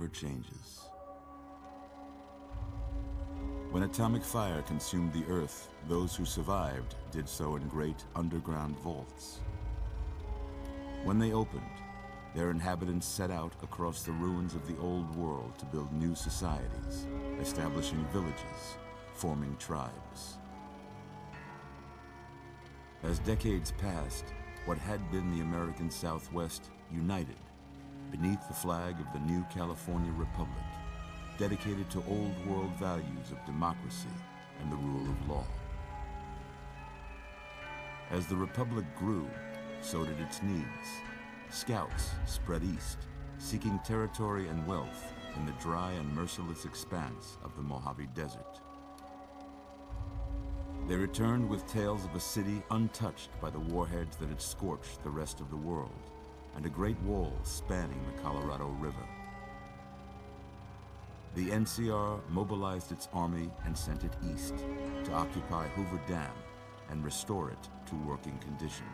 never changes. When atomic fire consumed the Earth, those who survived did so in great underground vaults. When they opened, their inhabitants set out across the ruins of the old world to build new societies, establishing villages, forming tribes. As decades passed, what had been the American Southwest united beneath the flag of the new California Republic, dedicated to old world values of democracy and the rule of law. As the Republic grew, so did its needs. Scouts spread east, seeking territory and wealth in the dry and merciless expanse of the Mojave Desert. They returned with tales of a city untouched by the warheads that had scorched the rest of the world, and a great wall spanning the Colorado River. The NCR mobilized its army and sent it east to occupy Hoover Dam and restore it to working condition.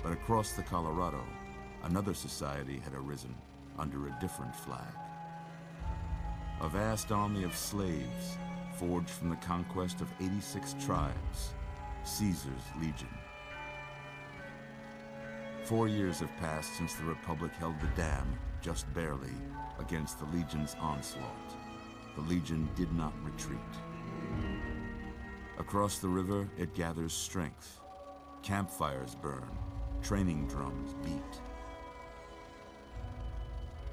But across the Colorado, another society had arisen under a different flag. A vast army of slaves forged from the conquest of 86 tribes, Caesar's Legion. 4 years have passed since the Republic held the dam, just barely, against the Legion's onslaught. The Legion did not retreat. Across the river, it gathers strength. Campfires burn, training drums beat.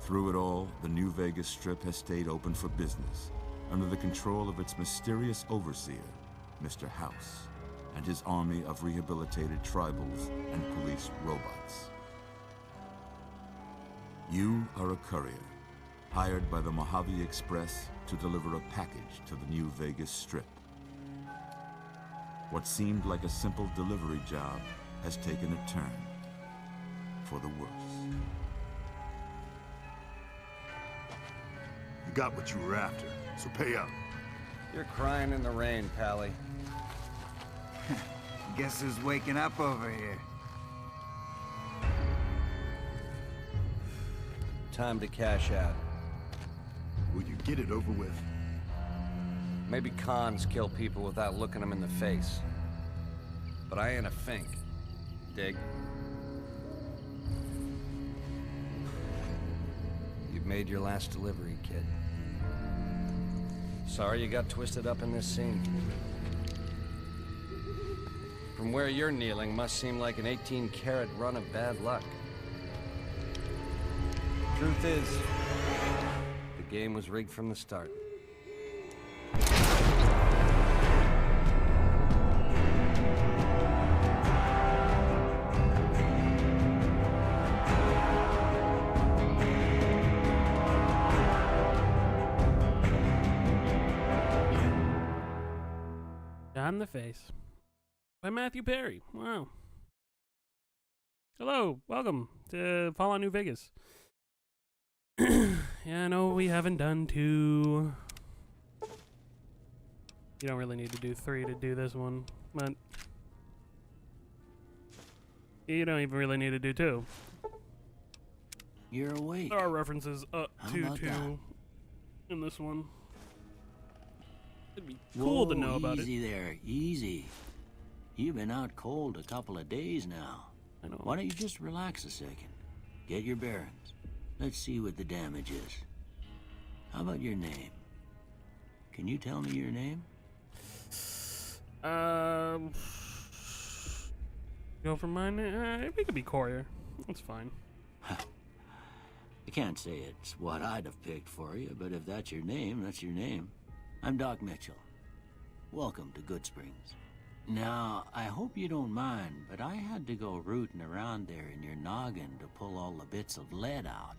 Through it all, the New Vegas Strip has stayed open for business, under the control of its mysterious overseer, Mr. House, and his army of rehabilitated tribals and police robots. You are a courier, hired by the Mojave Express to deliver a package to the New Vegas Strip. What seemed like a simple delivery job has taken a turn for the worse. You got what you were after, so pay up. You're crying in the rain, Pally. Guess who's waking up over here? Time to cash out. Will you get it over with? Maybe cons kill people without looking them in the face. But I ain't a fink. Dig? You've made your last delivery, kid. Sorry you got twisted up in this scene. From where you're kneeling must seem like an 18-carat run of bad luck. Truth is, the game was rigged from the start. Shot in the Face by Matthew Perry. Wow. Hello, welcome to Fallout New Vegas. Yeah, I know we haven't done 2. You don't really need to do 3 to do this one, but you don't even really need to do 2. You're awake. There are references up How to about 2 that? in this one. It'd be cool to know about it. Easy there, easy. You've been out cold a couple of days now. I know. Why don't you just relax a second? Get your bearings. Let's see what the damage is. How about your name? Can you tell me your name? Go for mine. We could be Courier. That's fine. I can't say it's what I'd have picked for you, but if that's your name, that's your name. I'm Doc Mitchell. Welcome to Goodsprings. Now, I hope you don't mind, but I had to go rooting around there in your noggin to pull all the bits of lead out.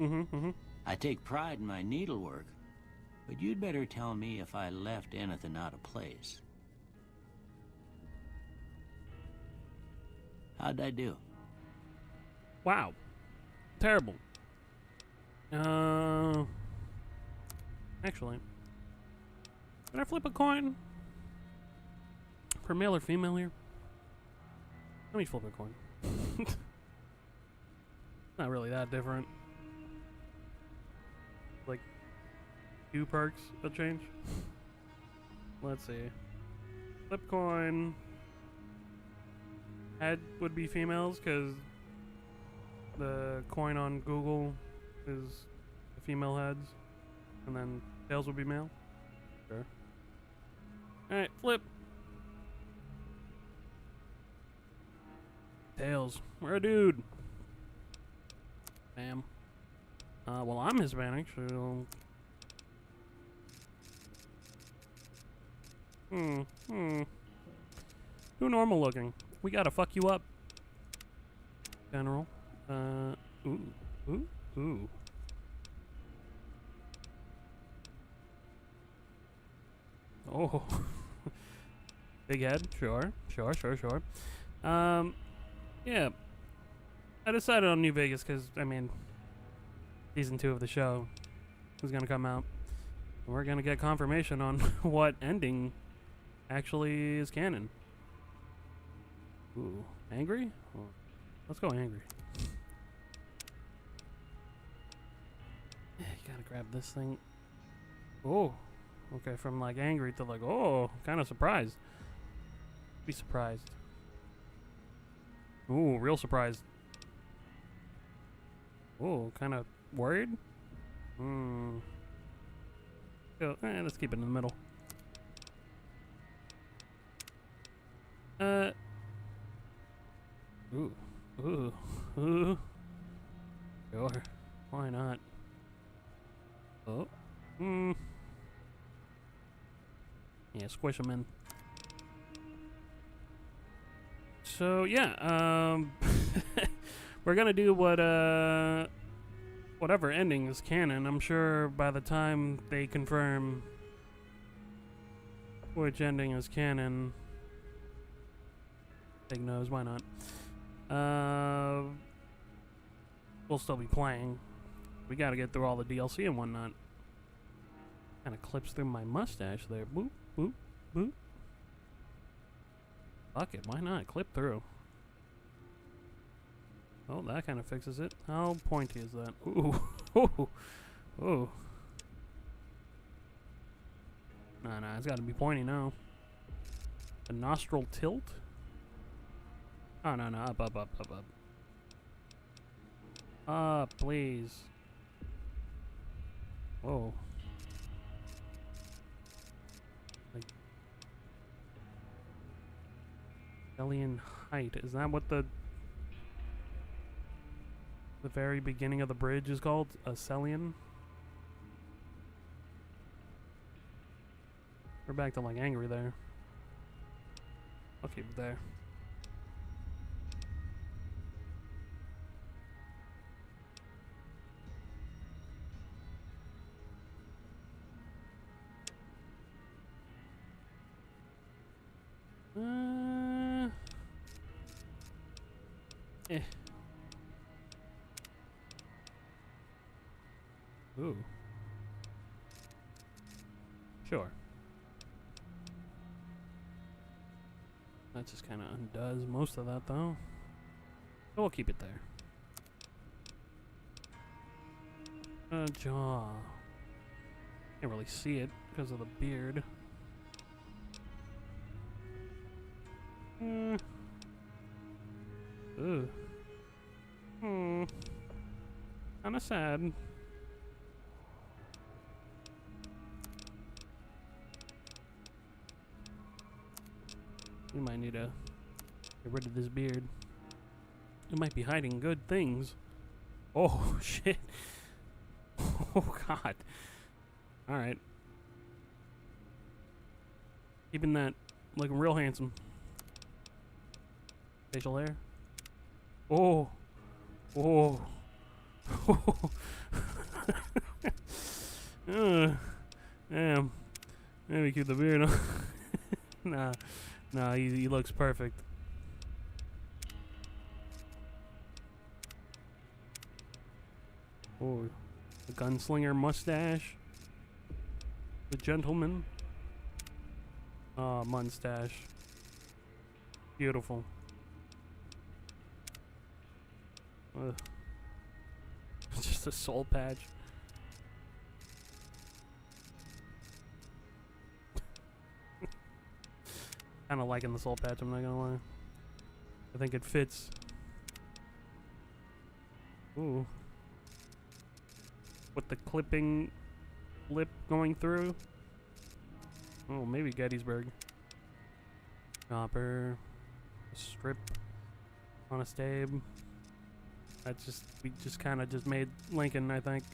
I take pride in my needlework, but you'd better tell me if I left anything out of place. How'd I do? Wow. Terrible. Actually, can I flip a coin? For male or female here? Let me flip a coin. Not really that different. 2 perks will change. Let's see. Flip coin. Head would be females because the coin on Google is the female heads, and then tails would be male. Sure. Alright, flip. Tails. We're a dude. Bam. Well, I'm Hispanic, so... Too normal looking. We gotta fuck you up. General. Ooh. Oh. Big head, sure. Yeah. I decided on New Vegas because, I mean, season 2 of the show is gonna come out. And we're gonna get confirmation on what ending actually is canon. Ooh. Angry? Well, let's go angry. Yeah, you gotta grab this thing. Oh. Okay, from like angry to like, oh, kind of surprised. Be surprised. Ooh, real surprised. Ooh, kind of worried? Let's keep it in the middle. Ooh. Sure. Why not? Oh. Yeah, squish them in. So, yeah, we're gonna do whatever ending is canon. I'm sure by the time they confirm which ending is canon, big nose, why not? We'll still be playing. We gotta get through all the DLC and whatnot. Kinda clips through my mustache there. Boop, boop, boop. Fuck it, why not? Clip through. Oh, that kind of fixes it. How pointy is that? Ooh. Ooh. Nah, it's gotta be pointy now. A nostril tilt? Oh, no, up. Up, please. Whoa. Like... Alien height. Is that what the very beginning of the bridge is called? A Celian? We're back to like angry there. I'll keep it there. Ooh. Sure. That just kind of undoes most of that, though. So we'll keep it there. Jaw. Can't really see it because of the beard. Ooh. Kinda sad. We might need to get rid of this beard. It might be hiding good things. Oh, shit. Oh, God. Alright. Keeping that looking real handsome. Facial hair. Oh. Oh. Damn. Maybe keep the beard on. Nah, he looks perfect. Oh, the gunslinger mustache. The gentleman. Ah, mustache. Beautiful. Just a soul patch. Kind of liking the soul patch, I'm not gonna lie. I think it fits. Ooh. With the clipping lip going through. Oh, maybe Gettysburg. Chopper. A strip. Honest Abe. That's just, we just kind of just made Lincoln, I think.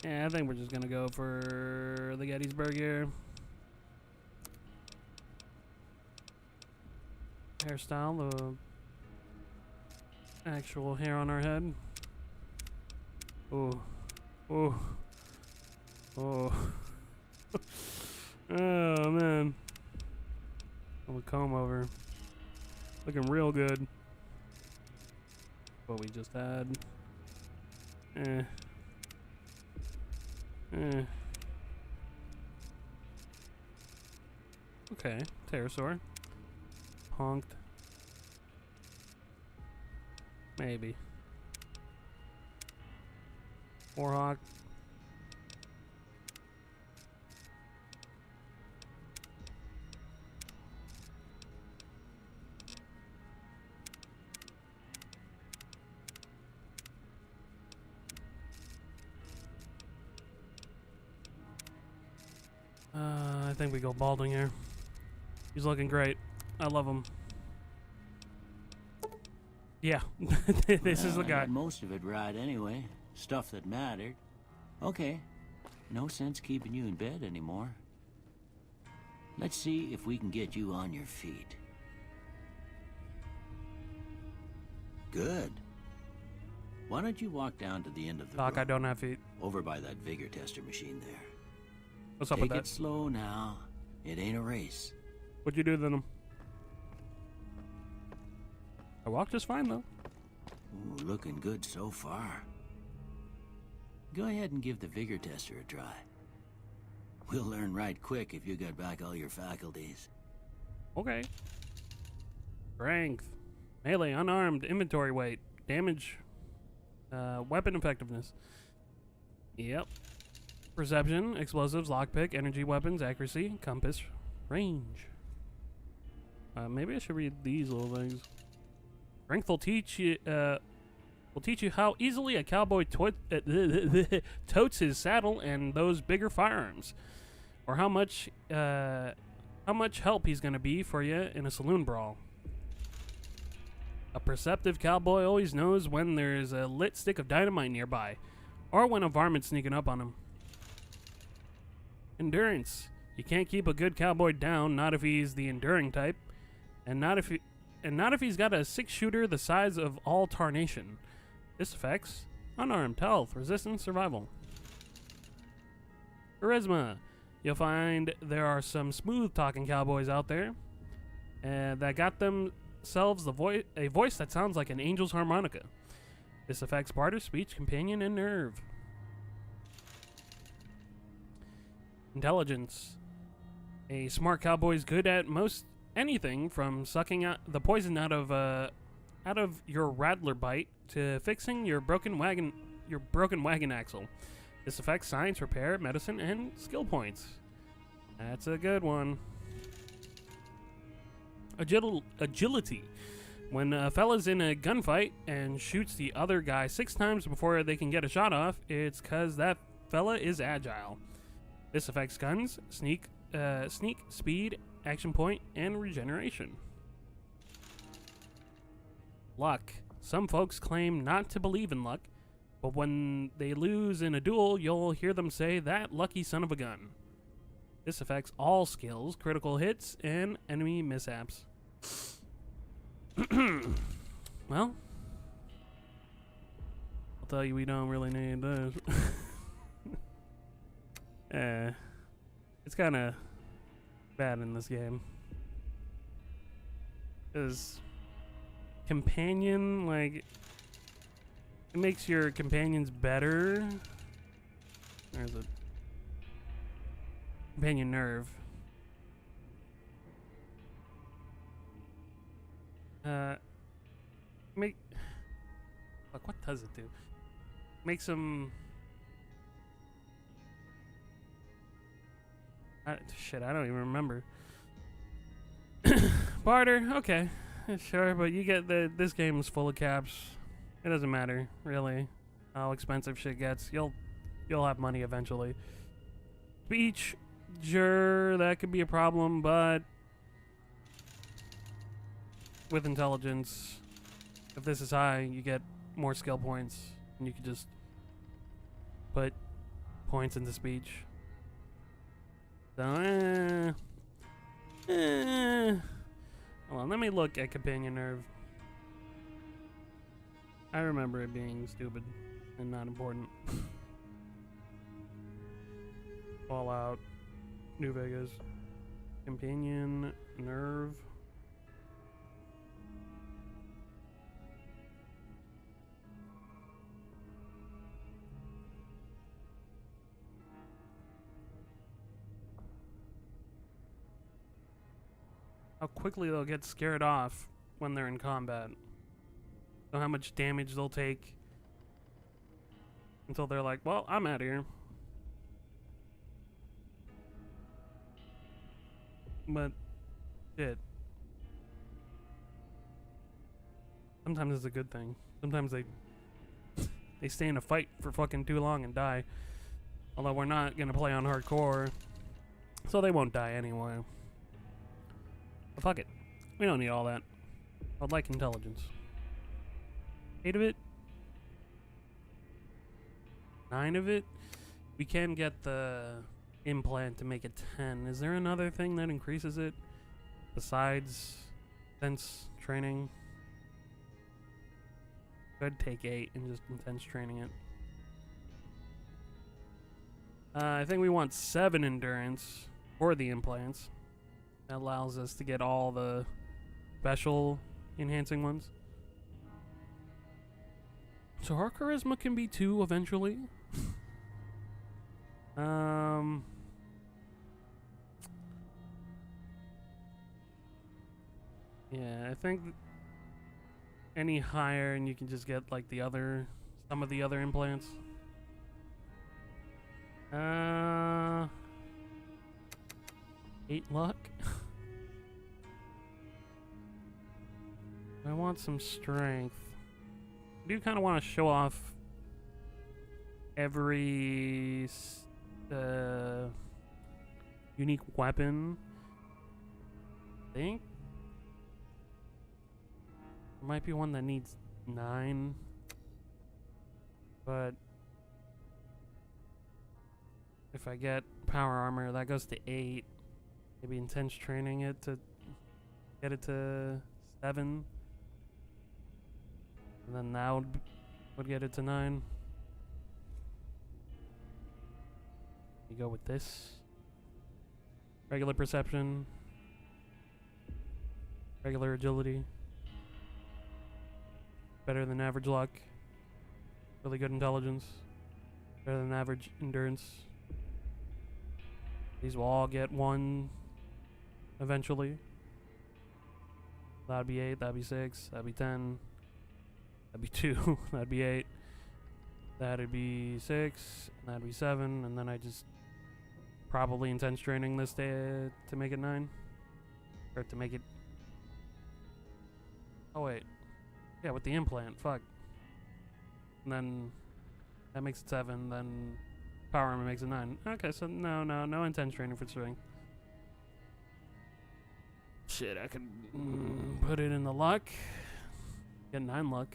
Yeah, I think we're just gonna go for the Gettysburg here. Hairstyle, the actual hair on our head. Oh, oh, oh. Oh man, a comb over, looking real good. What we just had. Okay, pterosaur. Honked. Maybe. Warhawk. I think we go balding here. He's looking great. I love him. Yeah, this is the I guy. had most of it right anyway. Stuff that mattered. Okay. No sense keeping you in bed anymore. Let's see if we can get you on your feet. Good. Why don't you walk down to the end of the Doc, room, I don't have feet. over by that vigor tester machine there. What's up Take with it that? slow now. It ain't a race. What'd you do then? I walked just fine though. Ooh, looking good so far. Go ahead and give the vigor tester a try. We'll learn right quick if you got back all your faculties. Okay. Strength. Melee, unarmed, inventory weight, damage, weapon effectiveness. Yep. Perception, explosives, lockpick, energy weapons, accuracy, compass, range. Maybe I should read these little things. Strength will teach you how easily a cowboy totes his saddle and those bigger firearms, or how much help he's gonna be for you in a saloon brawl. A perceptive cowboy always knows when there's a lit stick of dynamite nearby, or when a varmint's sneaking up on him. Endurance. You can't keep a good cowboy down, not if he's the enduring type, and not if he's got a 6-shooter the size of all Tarnation. This affects unarmed, health, resistance, survival. Charisma. You'll find there are some smooth-talking cowboys out there that got themselves a voice that sounds like an angel's harmonica. This affects barter, speech, companion, and nerve. Intelligence. A smart cowboy is good at most anything from sucking out the poison out of your rattler bite to fixing your broken wagon axle. This affects science, repair, medicine, and skill points. That's a good one. Agility. When a fella's in a gunfight and shoots the other guy 6 times before they can get a shot off, it's cause that fella is agile. This affects guns, sneak, speed, action point, and regeneration. Luck. Some folks claim not to believe in luck, but when they lose in a duel, you'll hear them say, "That lucky son of a gun." This affects all skills, critical hits, and enemy mishaps. Well, I'll tell you, we don't really need this. It's kind of bad in this game. Because companion, like, it makes your companions better. There's a companion nerve. Fuck, what does it do? Makes them. Shit, I don't even remember. Barter, okay, sure, but you get this game is full of caps. It doesn't matter really how expensive shit gets. You'll have money eventually. Speech, sure, that could be a problem, but with intelligence, if this is high, you get more skill points, and you can just put points into speech. So, hold on, let me look at companion nerve. I remember it being stupid and not important. Fallout, New Vegas, companion nerve. How quickly they'll get scared off when they're in combat. So how much damage they'll take until they're like, well, I'm out of here. But shit. Sometimes it's a good thing. Sometimes they stay in a fight for fucking too long and die. Although we're not gonna play on hardcore, so they won't die anyway. But fuck it. We don't need all that. I'd like intelligence. 8 of it? 9 of it? We can get the implant to make it 10. Is there another thing that increases it besides intense training? Could take 8 and just intense training it. I think we want 7 endurance for the implants. That allows us to get all the special enhancing ones. So our charisma can be 2 eventually. Yeah, I think any higher and you can just get like some of the other implants. 8 luck. I want some strength. I do kind of want to show off every unique weapon. I think there might be one that needs 9, but if I get power armor, that goes to 8. Maybe intense training it to get it to 7. And then that would get it to 9. You go with this. Regular perception. Regular agility. Better than average luck. Really good intelligence. Better than average endurance. These will all get 1 eventually. That'd be 8, that'd be 6, that'd be 10. That'd be 2, that'd be 8. That'd be 6, that'd be 7, and then I just probably intense training this day to make it 9. Or to make it... Oh wait. Yeah, with the implant, fuck. And then that makes it 7, then power armor makes it 9. Okay, so no intense training for swing. Shit, I could put it in the luck. Get 9 luck.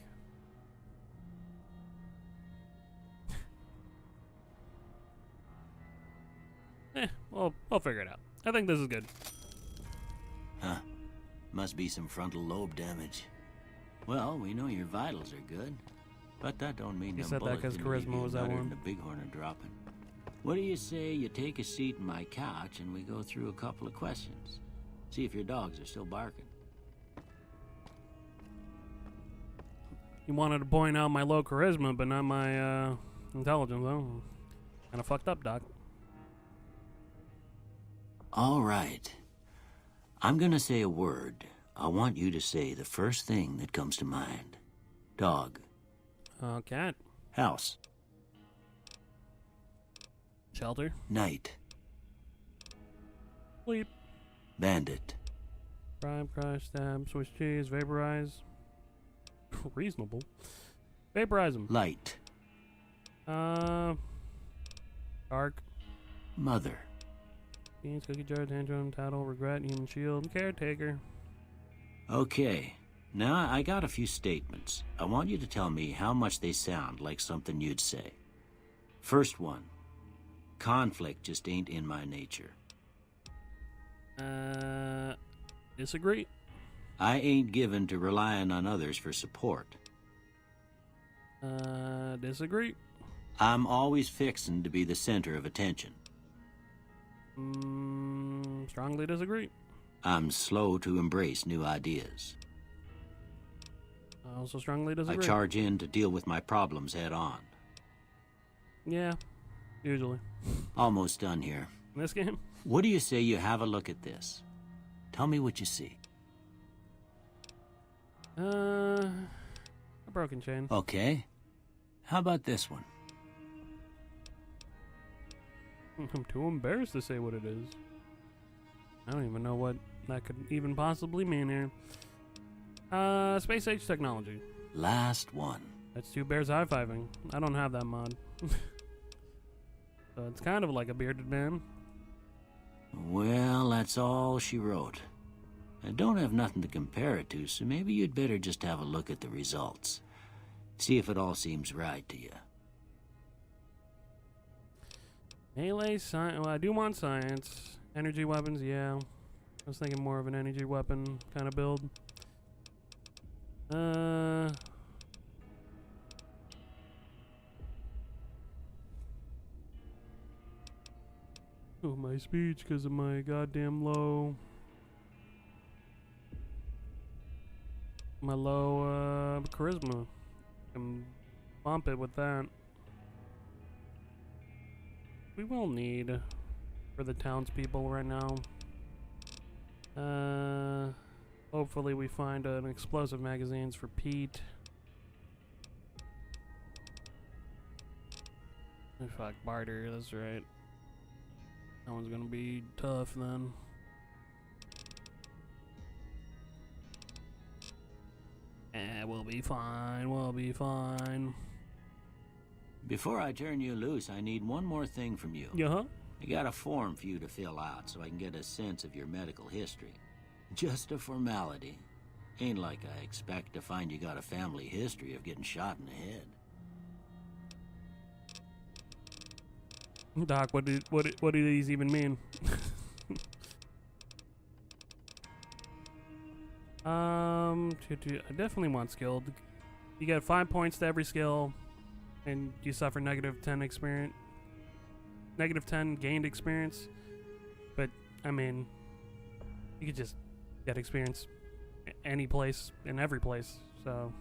We'll figure it out. I think this is good. Huh. Must be some frontal lobe damage. Well, we know your vitals are good. But that don't mean You them said that bullets 'cause didn't leave charisma you was that nuttered one. and the bighorn are dropping. What do you say you take a seat in my couch and we go through a couple of questions? See if your dogs are still barking. You wanted to point out my low charisma, but not my intelligence, though. Kind of fucked up, Doc. All right. I'm gonna say a word. I want you to say the first thing that comes to mind. Dog. Cat. House. Shelter. Night. Sleep. Bandit. Bribe, crush, stab, Swiss cheese, vaporize. Reasonable. Vaporize them. Light. Dark. Mother. Beans, cookie jar, tantrum, tattle, regret, human shield, caretaker. Okay. Now I got a few statements. I want you to tell me how much they sound like something you'd say. First one. Conflict just ain't in my nature. Disagree. I ain't given to relying on others for support. Disagree. I'm always fixin' to be the center of attention. Strongly disagree. I'm slow to embrace new ideas. I also strongly I disagree. charge in to deal with my problems head on. Yeah, usually. Almost done here. In this game? What do you say you have a look at this? Tell me what you see. A broken chain. Okay. How about this one? I'm too embarrassed to say what it is. I don't even know what that could even possibly mean here. Space age technology. Last one. That's two bears high-fiving. I don't have that mod. So it's kind of like a bearded man. Well, that's all she wrote. I don't have nothing to compare it to, so maybe you'd better just have a look at the results. See if it all seems right to you. Melee science. Well, I do want science. Energy weapons, yeah. I was thinking more of an energy weapon kind of build. Oh, my speech because of my goddamn low. My low charisma. I can bump it with that. We will need for the townspeople right now. Hopefully we find an explosive magazines for Pete. Fuck, barter, that's right. That one's gonna be tough then. We'll be fine, we'll be fine. Before I turn you loose, I need one more thing from you. Yeah? I got a form for you to fill out so I can get a sense of your medical history. Just a formality. Ain't like I expect to find you got a family history of getting shot in the head. Doc, what do these even mean? I definitely want skilled. You get 5 points to every skill, and you suffer -10 experience. -10 gained experience. But I mean, you could just get experience any place in every place. So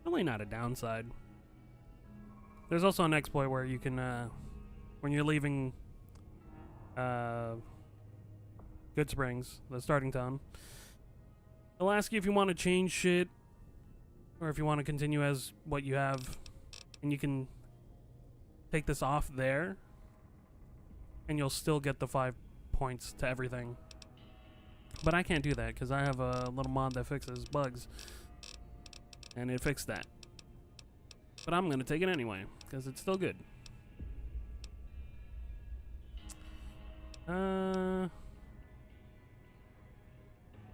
really not a downside. There's also an exploit where you can, when you're leaving Goodsprings, the starting town, they'll ask you if you want to change shit or if you want to continue as what you have, and you can take this off there and you'll still get the 5 points to everything. But I can't do that because I have a little mod that fixes bugs, and it fixed that. But I'm gonna take it anyway because it's still good.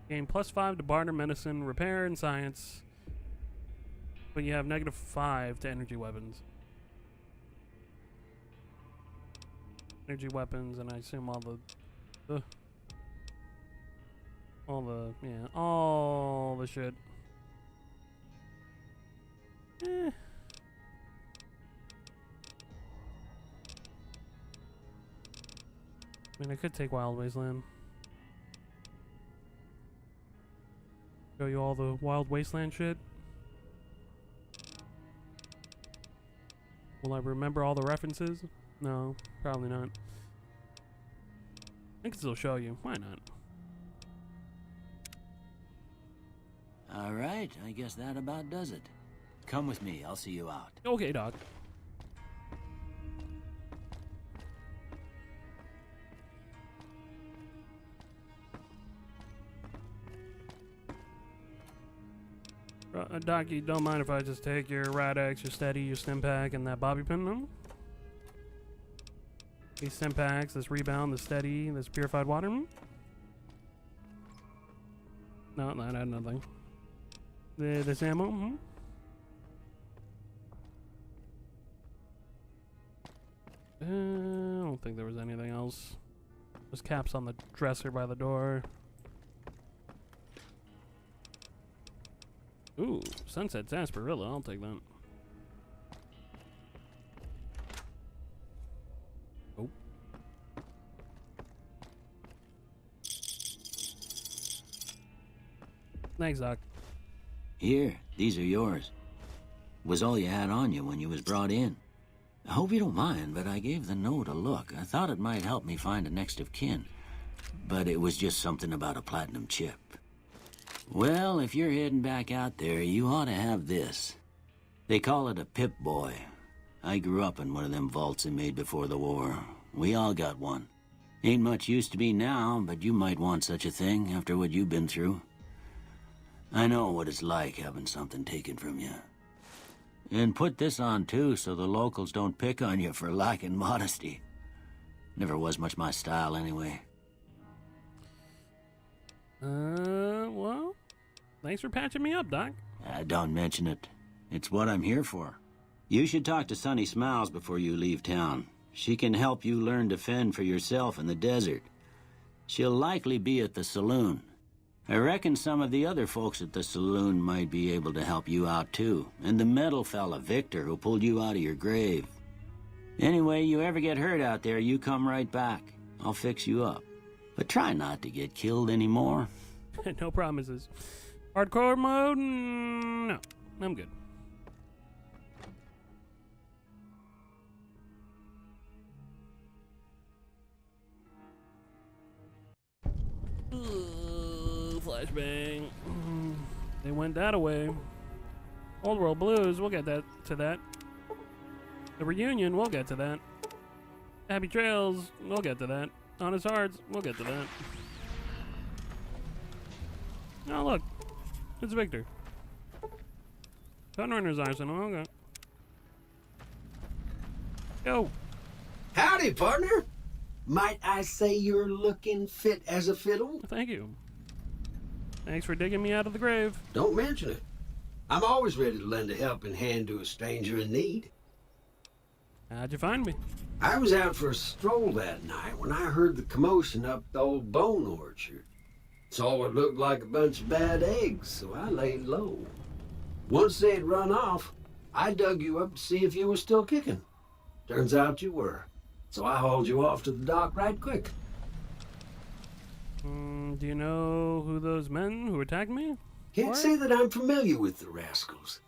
Gain +5 to barter, medicine, repair, and science. But you have -5 to energy weapons. Energy weapons, and I assume all the shit. I mean, I could take Wild Wasteland. Show you all the Wild Wasteland shit. Will I remember all the references? No, probably not. I can still show you. Why not? All right, I guess that about does it. Come with me, I'll see you out. Okay, Doc. Doc, you don't mind if I just take your Rad-X, your Steady, your Stim Pack, and that bobby pin, no? These Stim Packs, this Rebound, the Steady, this Purified Water? No, that had nothing. This ammo? I don't think there was anything else. There's caps on the dresser by the door. Ooh, Sunset Sarsaparilla, I'll take that. Oh. Thanks, Doc. Here, these are yours. Was all you had on you when you was brought in. I hope you don't mind, but I gave the note a look. I thought it might help me find a next of kin. But it was just something about a platinum chip. Well, if you're heading back out there, you ought to have this. They call it a Pip-Boy. I grew up in one of them vaults they made before the war. We all got one. Ain't much use to me now, but you might want such a thing after what you've been through. I know what it's like having something taken from you. And put this on too, so the locals don't pick on you for lacking modesty. Never was much my style anyway. Well, thanks for patching me up, Doc. Don't mention it. It's what I'm here for. You should talk to Sunny Smiles before you leave town. She can help you learn to fend for yourself in the desert. She'll likely be at the saloon. I reckon some of the other folks at the saloon might be able to help you out too. And the metal fella, Victor, who pulled you out of your grave. Anyway, you ever get hurt out there, you come right back. I'll fix you up. But try not to get killed anymore. No promises. Hardcore mode? No. I'm good. Flashbang. They went that away. Old World Blues, we'll get to that. The reunion, we'll get to that. Happy Trails, we'll get to that. Honest Hearts, we'll get to that. Oh, look. It's Victor. Gunrunner's Arsenal, okay. Yo. Howdy, partner. Might I say you're looking fit as a fiddle? Thank you. Thanks for digging me out of the grave. Don't mention it. I'm always ready to lend a helping hand to a stranger in need. How'd you find me? I was out for a stroll that night when I heard the commotion up the old bone orchard. Saw what looked like a bunch of bad eggs, so I laid low. Once they'd run off, I dug you up to see if you were still kicking. Turns out you were, so I hauled you off to the dock right quick. Do you know who those men who attacked me? Can't say that I'm familiar with the rascals.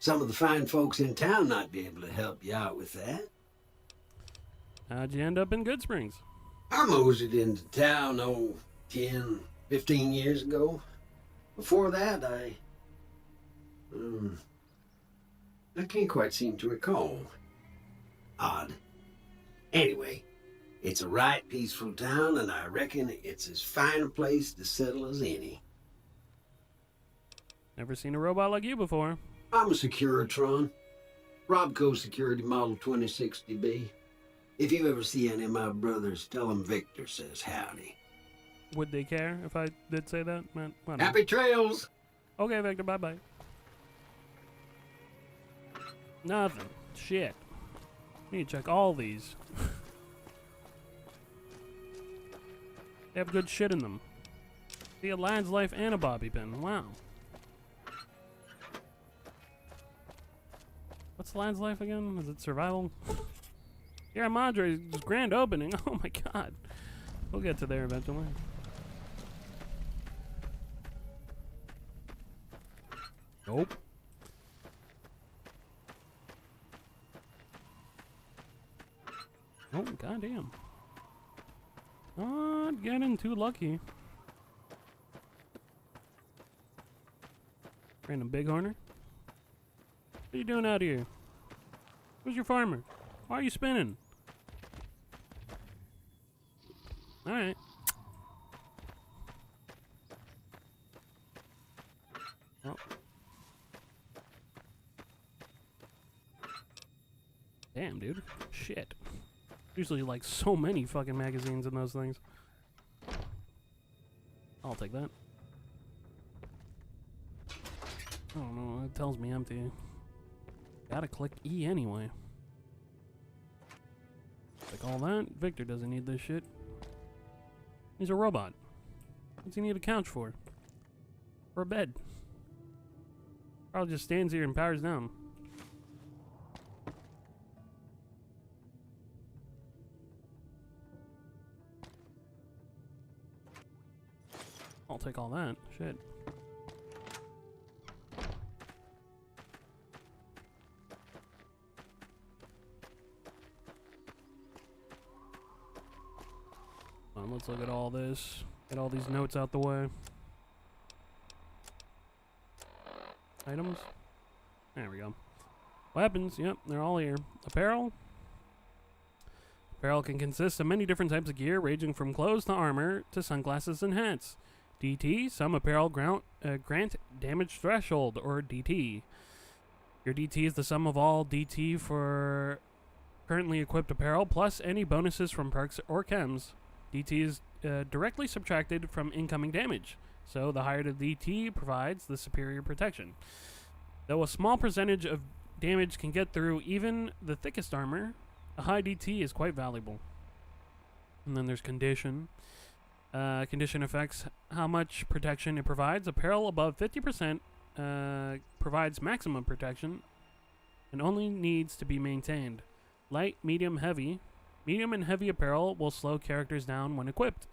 Some of the fine folks in town might be able to help you out with that. How'd you end up in Good Springs? I moseyed into town, 10, 15 years ago. Before that, I can't quite seem to recall. Odd. Anyway, it's a right peaceful town, and I reckon it's as fine a place to settle as any. Never seen a robot like you before. I'm a Securitron. Robco Security Model 2060B. If you ever see any of my brothers, tell them Victor says howdy. Would they care if I did say that? Man, Happy trails! Okay, Victor, bye-bye. Nothing. Shit. Need to check all these. They have good shit in them. See a Lad's Life and a bobby pin. Wow. What's Lad's Life again? Is it survival? Yeah, Madre's grand opening. Oh my god. We'll get to there eventually. Nope. Oh, goddamn. Not getting too lucky. Random bighorner. What are you doing out here? Where's your farmer? Why are you spinning? Alright. Oh. Damn, dude. Shit. Usually, like, so many fucking magazines in those things. I'll take that. I don't know, it tells me empty. Gotta click E anyway. Click all that. Victor doesn't need this shit. He's a robot. What's he need a couch for? Or a bed? Probably just stands here and powers down. I'll take all that. Shit. Let's look at all this. Get all these notes out the way. Items. There we go. Weapons. Yep, they're all here. Apparel. Apparel can consist of many different types of gear, ranging from clothes to armor to sunglasses and hats. DT. Some apparel grant damage threshold, or DT. Your DT is the sum of all DT for currently equipped apparel, plus any bonuses from perks or chems. DT is directly subtracted from incoming damage, so the higher the DT provides, the superior protection. Though a small percentage of damage can get through even the thickest armor, a high DT is quite valuable. And then there's condition. Condition affects how much protection it provides. Apparel above 50% provides maximum protection and only needs to be maintained. Light, medium, heavy. Medium and heavy apparel will slow characters down when equipped.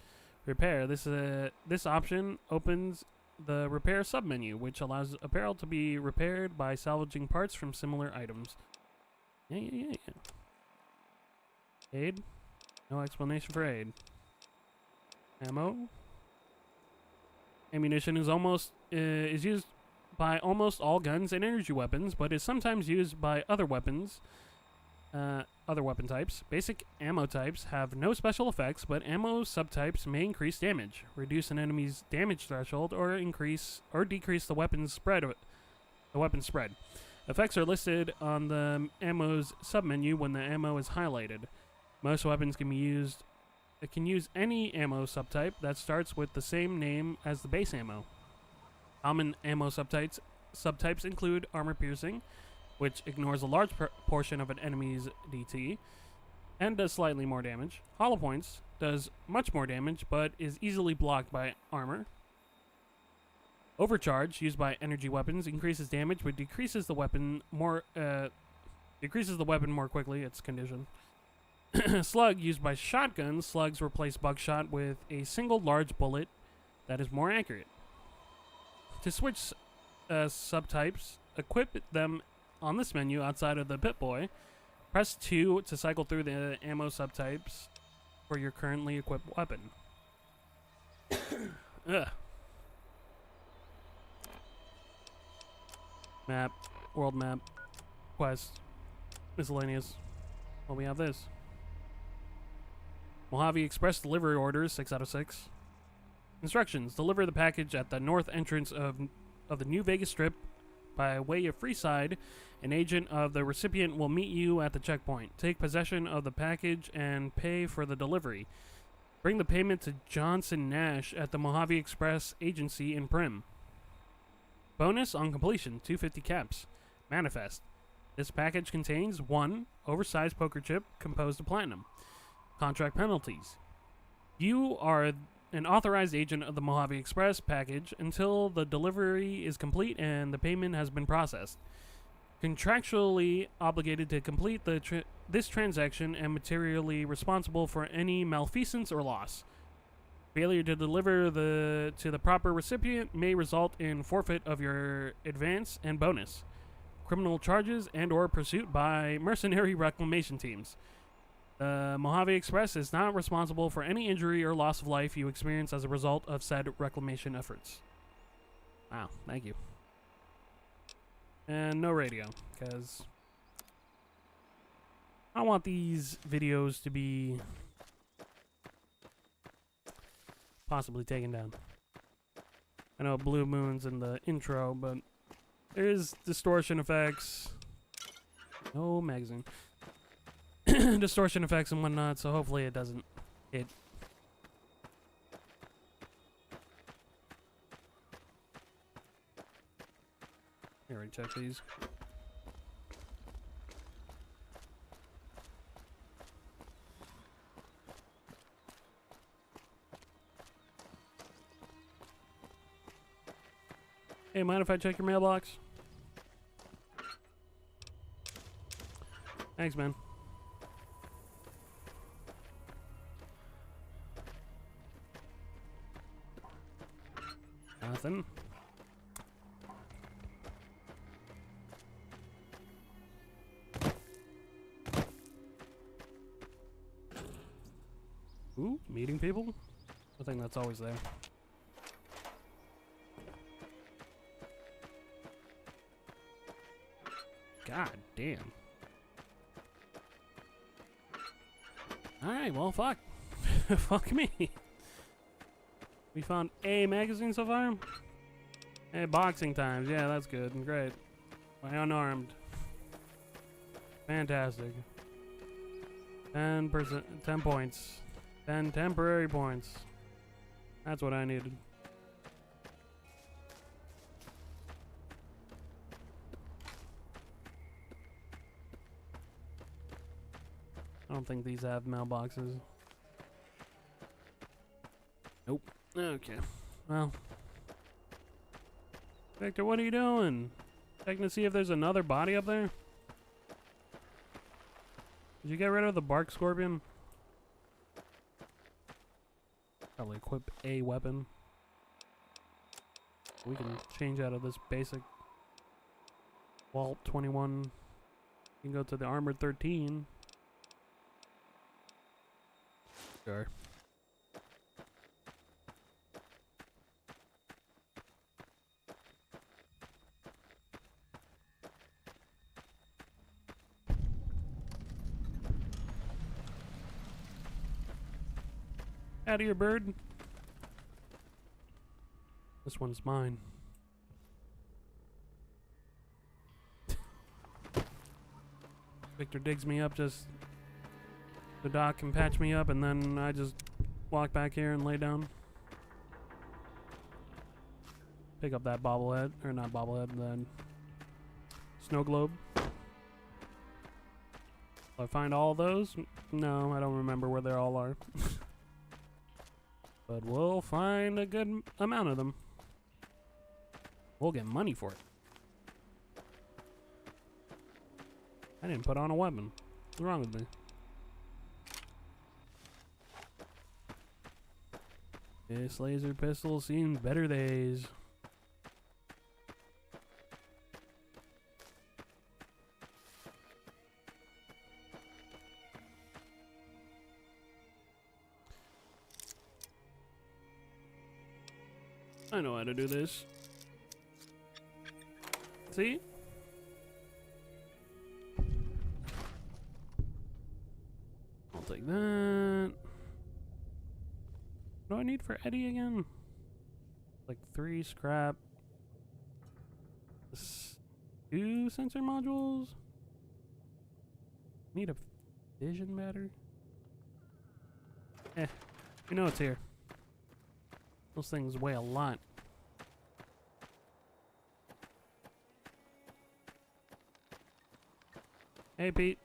Repair. This option opens the repair submenu, which allows apparel to be repaired by salvaging parts from similar items. Yeah. Aid. No explanation for aid. Ammo. Ammunition is used by almost all guns and energy weapons, but is sometimes used by other weapon types. Basic ammo types have no special effects, but ammo subtypes may increase damage, reduce an enemy's damage threshold, or increase or decrease the weapon's spread. Effects are listed on the ammo's submenu when the ammo is highlighted. Most weapons can use any ammo subtype that starts with the same name as the base ammo. Common ammo subtypes include armor piercing, which ignores a large portion of an enemy's DT and does slightly more damage. Hollow points does much more damage, but is easily blocked by armor. Overcharge, used by energy weapons, increases damage but decreases the weapon more quickly. It's condition. Slug, used by shotguns, slugs replace buckshot with a single large bullet that is more accurate. To switch subtypes, equip them on this menu outside of the Pip-Boy. Press 2 to cycle through the ammo subtypes for your currently equipped weapon. Ugh. Map, world map, quest, miscellaneous. Well, we have this. Mojave Express delivery orders, 6 out of 6. Instructions: deliver the package at the north entrance of the New Vegas Strip. By way of Freeside, an agent of the recipient will meet you at the checkpoint. Take possession of the package and pay for the delivery. Bring the payment to Johnson Nash at the Mojave Express agency in Prim. Bonus on completion, 250 caps. Manifest. This package contains 1 oversized poker chip composed of platinum. Contract penalties. You are an authorized agent of the Mojave Express package until the delivery is complete and the payment has been processed. Contractually obligated to complete this transaction and materially responsible for any malfeasance or loss. Failure to deliver to the proper recipient may result in forfeit of your advance and bonus, criminal charges, and or pursuit by mercenary reclamation teams. The Mojave Express is not responsible for any injury or loss of life you experience as a result of said reclamation efforts. Wow, thank you. And no radio, because I want these videos to be possibly taken down. I know Blue Moon's in the intro, but there's distortion effects. No magazine. Distortion effects and whatnot, so hopefully it doesn't hit. Here, we check these. Hey, mind if I check your mailbox? Thanks, man. Nothing. Ooh, meeting people? I think that's always there. God damn. Alright, well, fuck. Fuck me. We found a magazine so far? Hey, boxing times. Yeah, that's good. Great. By unarmed. Fantastic. 10 points. 10 temporary points. That's what I needed. I don't think these have mailboxes. Nope. Okay. Well. Victor, what are you doing? Checking to see if there's another body up there? Did you get rid of the bark scorpion? Probably equip a weapon. We can change out of this basic Walt 21. You can go to the Armored 13. Sure. Out of here, bird. This one's mine. Victor digs me up just the doc can patch me up, and then I just walk back here and lay down. Pick up that bobblehead, or not bobblehead, then snow globe. Will I find all of those? No, I don't remember where they all are. But we'll find a good amount of them. We'll get money for it. I didn't put on a weapon. What's wrong with me? This laser pistol seen better days. I know how to do this. See? I'll take that. What do I need for Eddie again? Like 3 scrap. 2 sensor modules? Need a vision battery? You know it's here. Those things weigh a lot. Hey, Pete.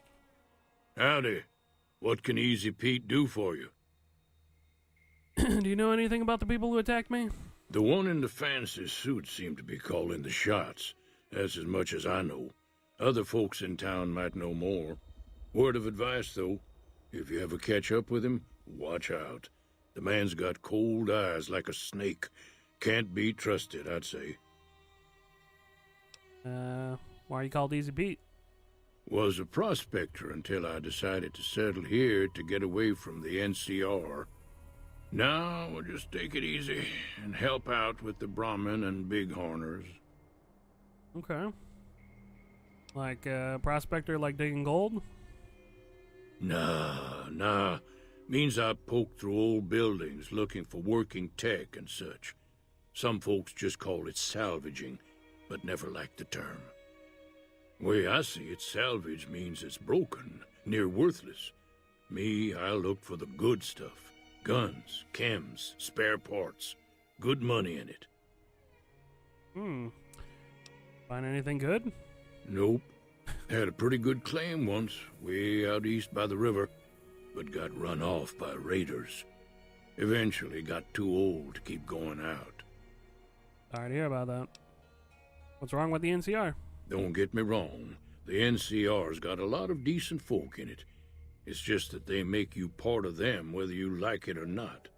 Howdy. What can Easy Pete do for you? Do you know anything about the people who attacked me? The one in the fancy suit seemed to be calling the shots. That's as much as I know. Other folks in town might know more. Word of advice, though. If you ever catch up with him, watch out. The man's got cold eyes like a snake. Can't be trusted, I'd say. Why are you called Easy Pete? Was a prospector until I decided to settle here to get away from the NCR. Now we'll just take it easy and help out with the Brahmin and Bighorners. Okay. Like prospector, like digging gold? Nah. Means I poke through old buildings looking for working tech and such. Some folks just call it salvaging, but never liked the term. Way I see it, salvage means it's broken, near worthless. Me, I look for the good stuff. Guns, chems, spare parts. Good money in it. Find anything good? Nope. Had a pretty good claim once, way out east by the river, but got run off by raiders. Eventually got too old to keep going out. Sorry to hear about that. What's wrong with the NCR? Don't get me wrong, the NCR's got a lot of decent folk in it. It's just that they make you part of them whether you like it or not.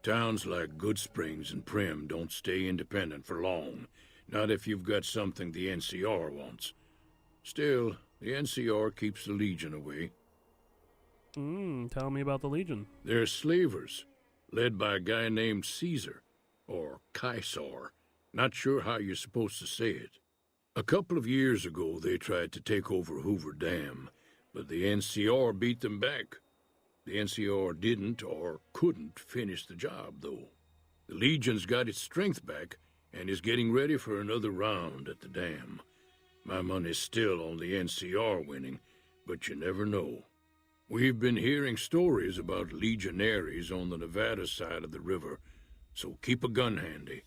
Towns like Goodsprings and Primm don't stay independent for long, not if you've got something the NCR wants. Still, the NCR keeps the Legion away. Tell me about the Legion. They're slavers, led by a guy named Caesar, or Caesar. Not sure how you're supposed to say it. A couple of years ago, they tried to take over Hoover Dam, but the NCR beat them back. The NCR didn't or couldn't finish the job, though. The Legion's got its strength back and is getting ready for another round at the dam. My money's still on the NCR winning, but you never know. We've been hearing stories about legionaries on the Nevada side of the river, so keep a gun handy.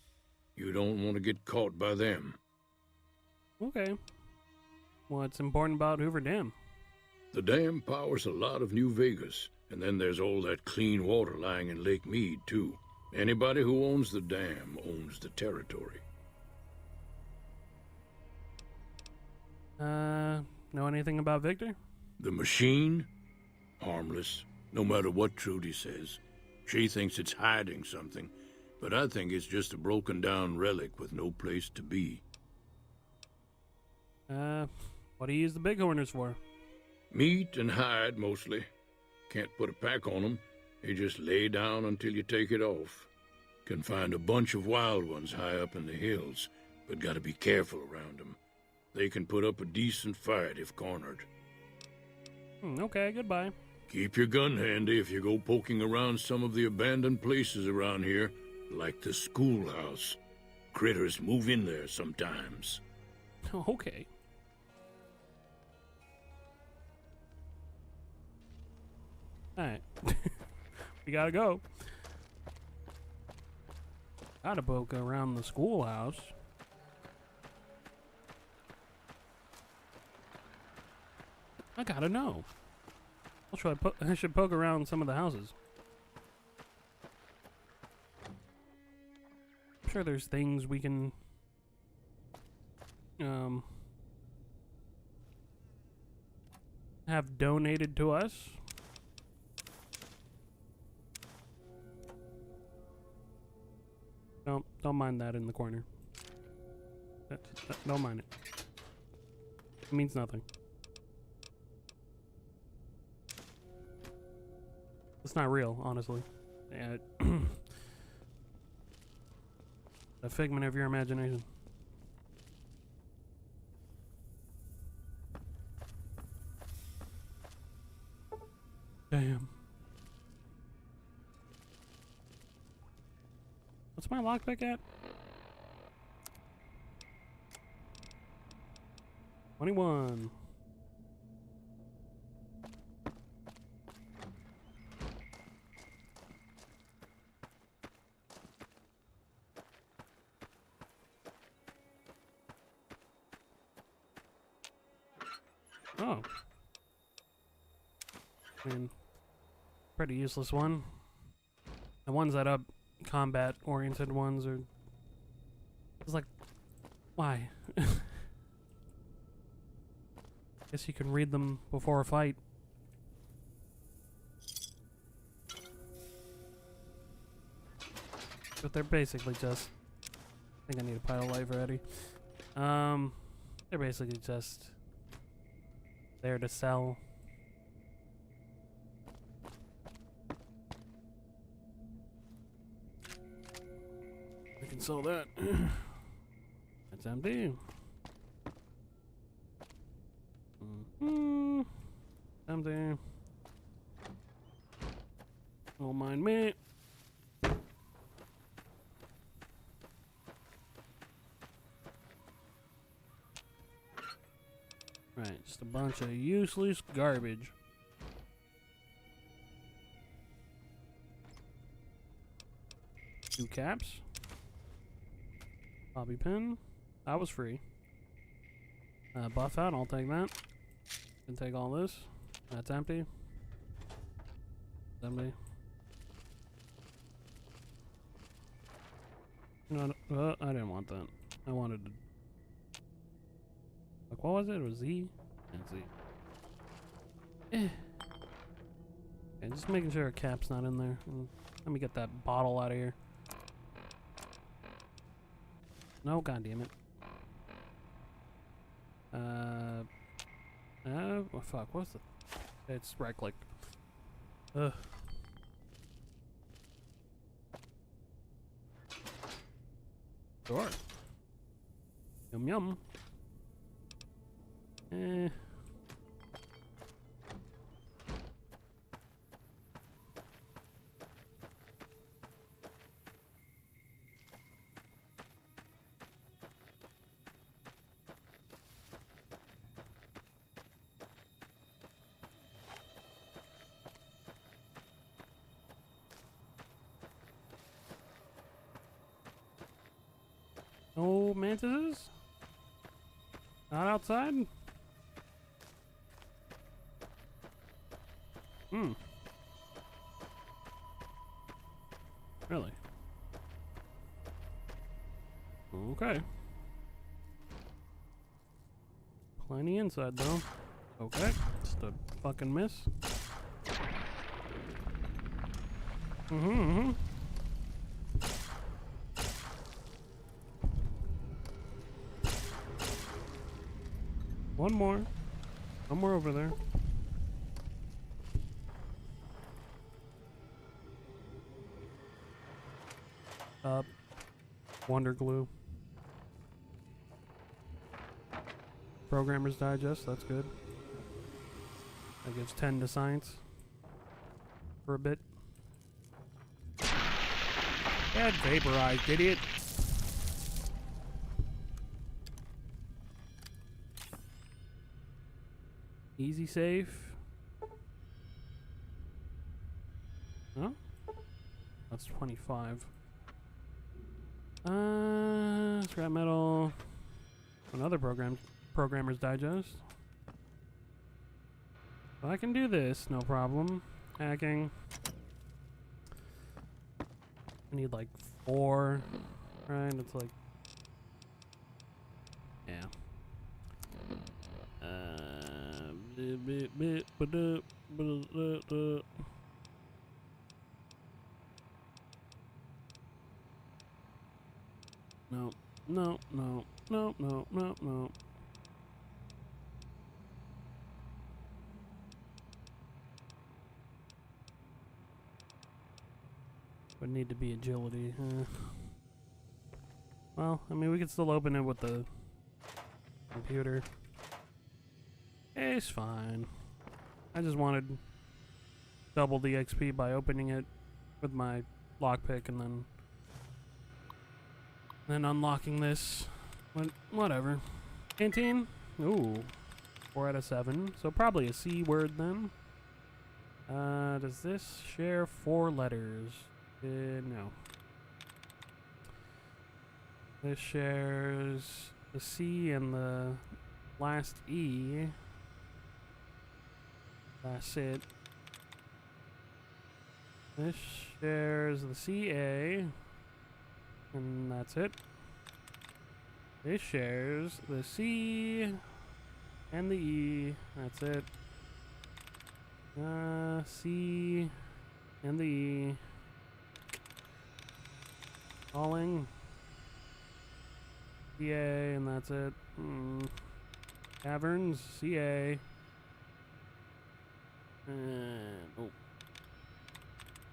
You don't want to get caught by them. Okay. What's important about Hoover Dam? The dam powers a lot of New Vegas, and then there's all that clean water lying in Lake Mead, too. Anybody who owns the dam owns the territory. Know anything about Victor? The machine? Harmless, no matter what Trudy says. She thinks it's hiding something, but I think it's just a broken-down relic with no place to be. What do you use the Bighorners for? Meat and hide, mostly. Can't put a pack on them. You just lay down until you take it off. Can find a bunch of wild ones high up in the hills, but gotta be careful around them. They can put up a decent fight if cornered. Okay, goodbye. Keep your gun handy if you go poking around some of the abandoned places around here, like the schoolhouse. Critters move in there sometimes. Okay. Alright. We gotta go. Gotta poke around the schoolhouse. I gotta know. I should poke around some of the houses. I'm sure there's things we can have donated to us. Don't mind that in the corner. Don't mind it. It means nothing. It's not real, honestly. A figment of your imagination. Damn. What's my lockpick at? 21. Oh. I mean, pretty useless one. The ones that up combat-oriented ones are... It's like, why? Guess you can read them before a fight. but they're basically just... I think I need a pile of life already. They're basically just there to sell. I can sell that. That's empty. Empty. Don't mind me. Right, just a bunch of useless garbage. Two caps. Bobby pin. That was free. Buff out, I'll take that. Can take all this. That's empty. Empty. No, I didn't want that. I wanted to... Like, what was it? It was Z? And Z. Okay, just making sure a cap's not in there. Let me get that bottle out of here. No, god damn it. Oh fuck, what's the... It's right click. Ugh. Sure. Yum yum. No mantises? Not outside? Really? Okay. Plenty inside though. Okay. Just a fucking miss. One more. Somewhere over there. Up. Wonder Glue. Programmer's Digest, that's good. That gives 10 to science. For a bit. Get vaporized, idiot. Easy safe. Huh? That's 25. Scrap metal. Another Programmer's Digest. Well, I can do this, no problem. Hacking. I need like 4. Right? It's like... Yeah. No, no, no, no, no, no, no. Would need to be agility. Well, I mean, we could still open it with the computer. It's fine. I just wanted double the XP by opening it with my lockpick and then unlocking this. Whatever. Canteen? Ooh. 4 out of 7. So probably a C word then. Does this share 4 letters? No. This shares the C and the last E. That's it. This shares the CA. And that's it. This shares the C and the E. That's it. C and the E. Calling. CA, and that's it. Caverns, CA. And, oh.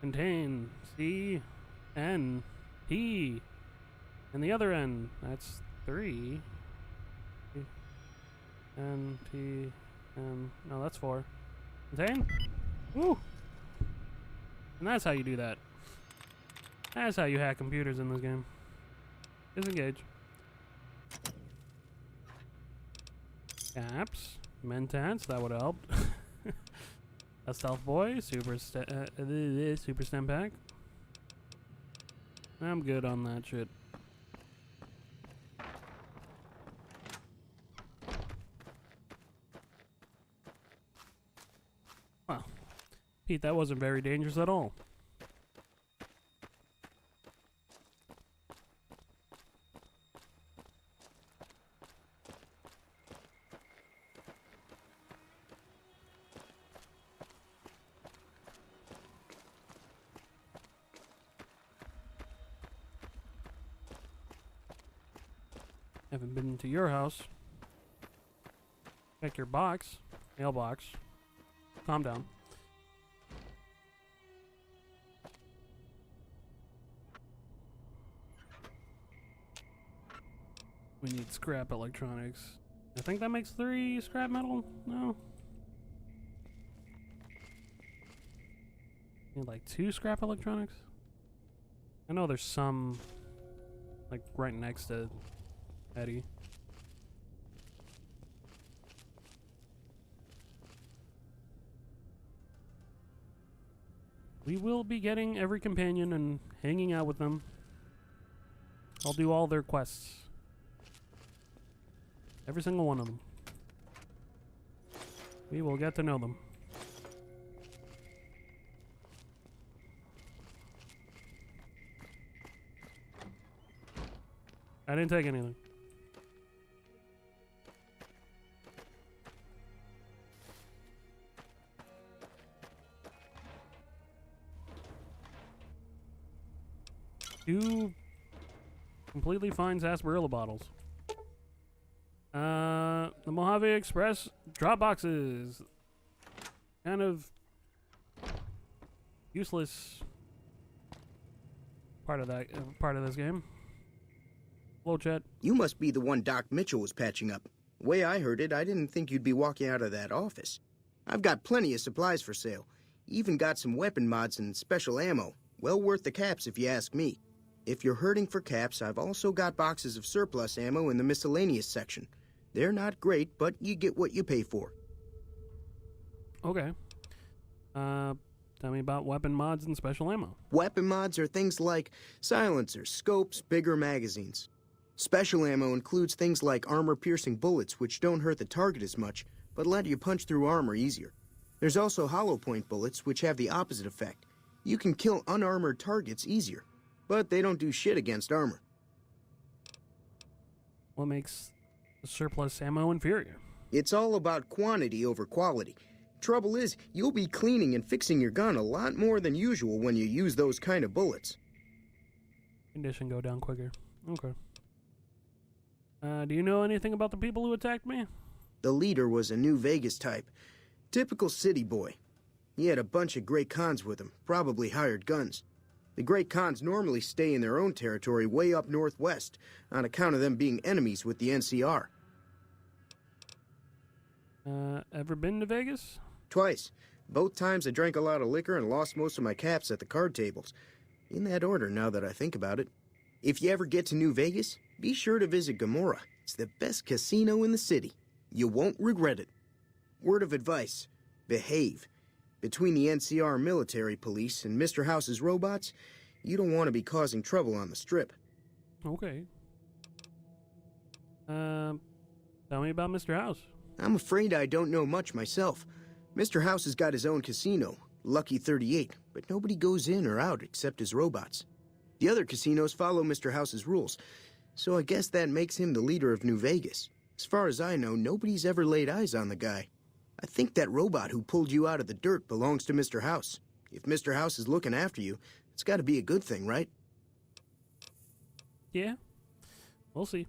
Contain, C, N, P. And the other N, that's 3. N, T, M, no, that's 4. Contain? Woo! And that's how you do that. That's how you hack computers in this game. Disengage. Caps. Mentats, that would help. A stealth boy. Super stem pack. I'm good on that shit. Wow. Pete, that wasn't very dangerous at all. Haven't been to your house. Check your box. Mailbox. Calm down. We need scrap electronics. I think that makes 3 scrap metal? No? Need like 2 scrap electronics? I know there's some like right next to Eddie. We will be getting every companion and hanging out with them. I'll do all their quests. Every single one of them. We will get to know them. I didn't take anything. Two completely fine sarsaparilla bottles. The Mojave Express drop boxes. Kind of useless part of this game. Hello, Chet. You must be the one Doc Mitchell was patching up. The way I heard it, I didn't think you'd be walking out of that office. I've got plenty of supplies for sale. Even got some weapon mods and special ammo. Well worth the caps if you ask me. If you're hurting for caps, I've also got boxes of surplus ammo in the miscellaneous section. They're not great, but you get what you pay for. Okay. Tell me about weapon mods and special ammo. Weapon mods are things like silencers, scopes, bigger magazines. Special ammo includes things like armor-piercing bullets, which don't hurt the target as much, but let you punch through armor easier. There's also hollow point bullets, which have the opposite effect. You can kill unarmored targets easier, but they don't do shit against armor. What makes the surplus ammo inferior? It's all about quantity over quality. Trouble is, you'll be cleaning and fixing your gun a lot more than usual when you use those kind of bullets. Condition go down quicker. Okay. Do you know anything about the people who attacked me? The leader was a New Vegas type. Typical city boy. He had a bunch of Great Khans with him, probably hired guns. The Great Khans normally stay in their own territory way up northwest, on account of them being enemies with the NCR. Ever been to Vegas? Twice. Both times I drank a lot of liquor and lost most of my caps at the card tables. In that order, now that I think about it. If you ever get to New Vegas, be sure to visit Gomorrah. It's the best casino in the city. You won't regret it. Word of advice, behave. Between the NCR military police and Mr. House's robots, you don't want to be causing trouble on the strip. Okay. Tell me about Mr. House. I'm afraid I don't know much myself. Mr. House has got his own casino, Lucky 38, but nobody goes in or out except his robots. The other casinos follow Mr. House's rules, so I guess that makes him the leader of New Vegas. As far as I know, nobody's ever laid eyes on the guy. I think that robot who pulled you out of the dirt belongs to Mr. House. If Mr. House is looking after you, it's got to be a good thing, right? Yeah. We'll see.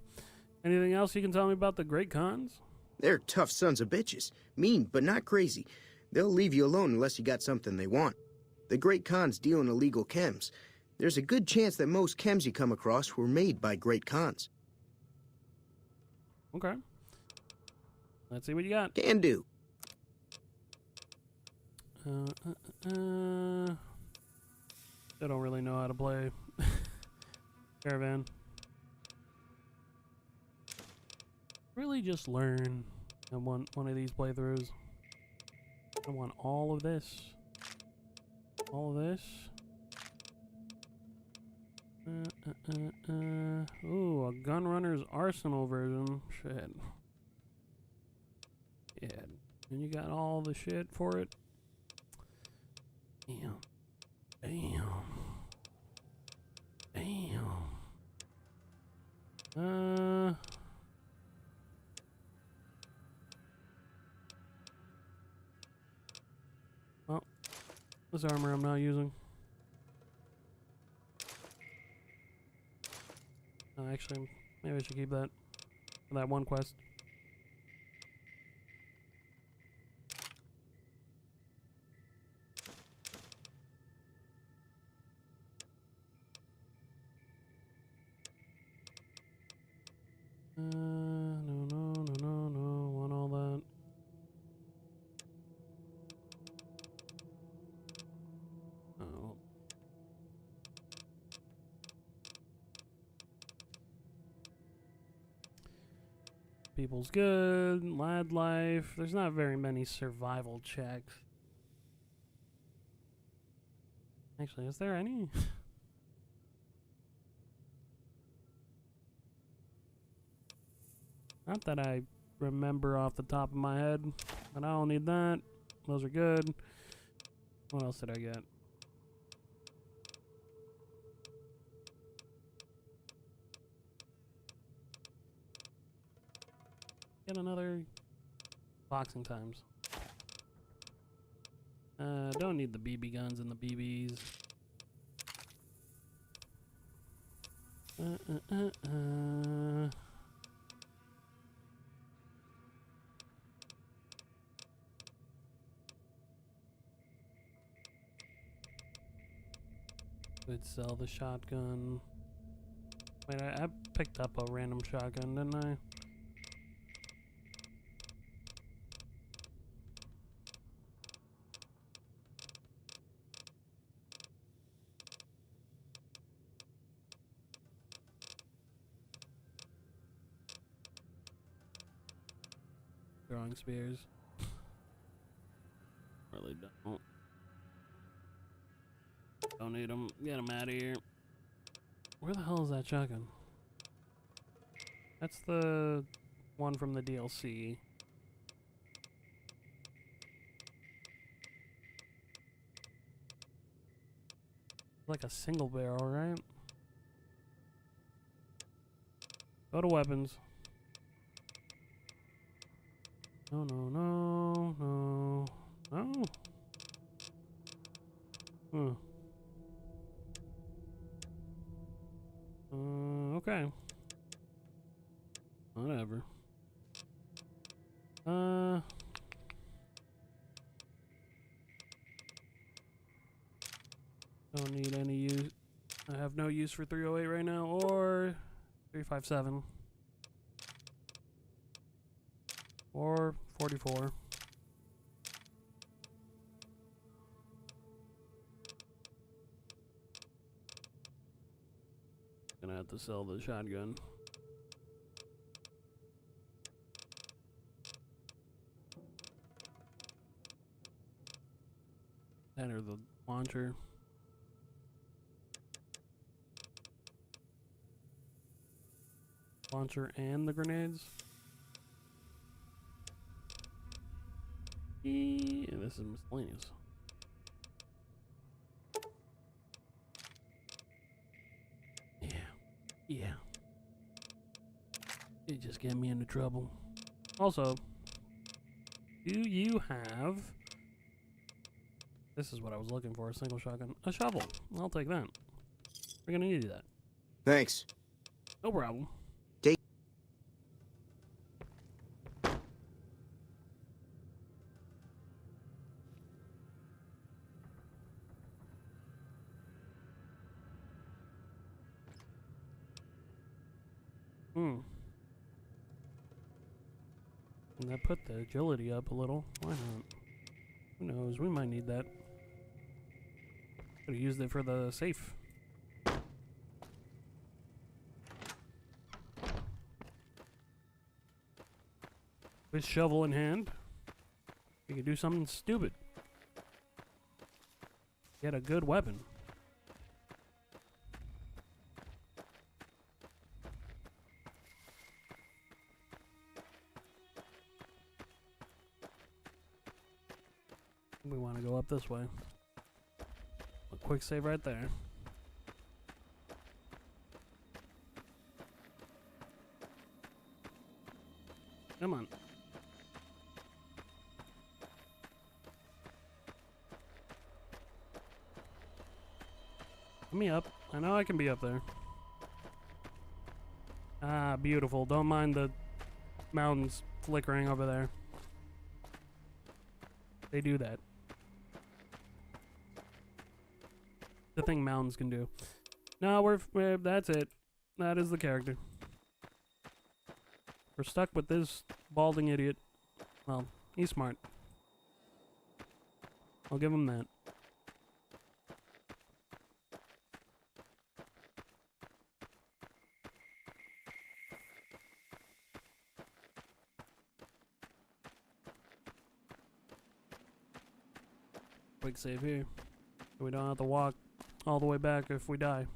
Anything else you can tell me about the Great Khans? They're tough sons of bitches. Mean, but not crazy. They'll leave you alone unless you got something they want. The Great Khans deal in illegal chems. There's a good chance that most chems you come across were made by Great Khans. Okay. Let's see what you got. Can do. I don't really know how to play Caravan. Really just learn in one of these playthroughs. I want all of this. All of this. Ooh, a Gunrunner's Arsenal version. Shit. Yeah. And you got all the shit for it? Damn. Damn. Damn. Well, this armor I'm not using. Actually, maybe I should keep that for that one quest. No, want all that. Oh. People's good, lad life. There's not very many survival checks. Actually, is there any? Not that I remember off the top of my head, but I don't need that. Those are good. What else did I get? Get another boxing times. Don't need the BB guns and the BBs. Could sell the shotgun. Wait, I picked up a random shotgun, didn't I? Throwing spears. Really don't. Don't need them. Get them out of here. Where the hell is that shotgun? That's the one from the DLC. Like a single barrel, right? Go to weapons. No. Huh. Okay. Whatever. Don't need any use. I have no use for 308 right now, or 357. Or 44. Gonna have to sell the shotgun. Enter the launcher. Launcher and the grenades. Yeah, this is miscellaneous. Yeah. It just get me into trouble. Also, do you have... This is what I was looking for, a single shotgun. A shovel. I'll take that. We're gonna need that. Thanks. No problem. Take. And that put the agility up a little. Why not? Who knows? We might need that. Could have used it for the safe. With shovel in hand, we could do something stupid. Get a good weapon. We want to go up this way. A quick save right there. Come on. Get me up. I know I can be up there. Ah, beautiful. Don't mind the mountains flickering over there. They do that. The thing mountains can do. No, we're that's it. That is the character. We're stuck with this balding idiot. Well, he's smart. I'll give him that. Quick save here. We don't have to walk all the way back if we die.